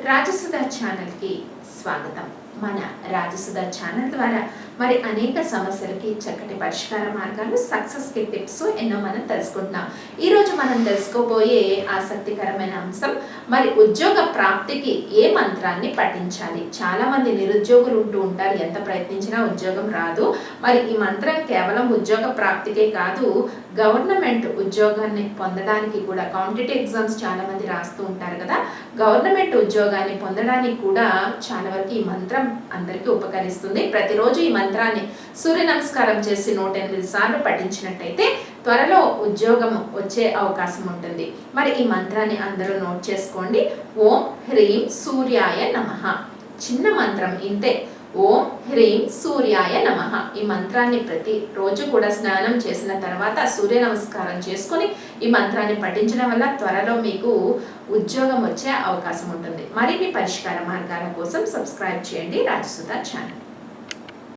రాజసుధ ఛానల్కి స్వాగతం. మన రాజసుధ ఛానల్ ద్వారా మరి అనేక సమస్యలకి చక్కటి పరిష్కార మార్గాలు, సక్సెస్కి టిప్స్ ఎన్నో మనం తెలుసుకుంటున్నాం. ఈరోజు మనం తెలుసుకోబోయే ఆసక్తికరమైన అంశం మరి ఉద్యోగ ప్రాప్తికి ఏ మంత్రాన్ని పఠించాలి. చాలామంది నిరుద్యోగులు ఉంటూ ఉంటారు, ఎంత ప్రయత్నించినా ఉద్యోగం రాదు. మరి ఈ మంత్రం కేవలం ఉద్యోగ ప్రాప్తికే కాదు, గవర్నమెంట్ ఉద్యోగాన్ని పొందడానికి కూడా, కాంపిటేటివ్ ఎగ్జామ్స్ చాలామంది రాస్తూ ఉంటారు కదా, గవర్నమెంట్ ఉద్యోగాన్ని పొందడానికి కూడా చాలా వరకు ఈ మంత్రం అందరికీ ఉపకరిస్తుంది. ప్రతిరోజు ఈ మంత్రాన్ని సూర్య నమస్కారం చేసి 108 సార్లు పఠించినట్టయితే త్వరలో ఉద్యోగం వచ్చే అవకాశం ఉంటుంది. మరి ఈ మంత్రాన్ని అందరూ నోట్ చేసుకోండి. ఓం హ్రీం సూర్యాయ నమః. చిన్న మంత్రం ఇంతే. ఓం హ్రీం సూర్యాయ నమః. ఈ మంత్రాన్ని ప్రతిరోజు కూడా స్నానం చేసిన తర్వాత సూర్య నమస్కారం చేసుకొని ఈ మంత్రాన్ని పఠించడం వల్ల త్వరలో మీకు ఉద్యోగం వచ్చే అవకాశం ఉంటుంది. మరిన్ని పరిష్కార మార్గాల కోసం సబ్స్క్రైబ్ చేయండి రాజసుధ ఛానల్.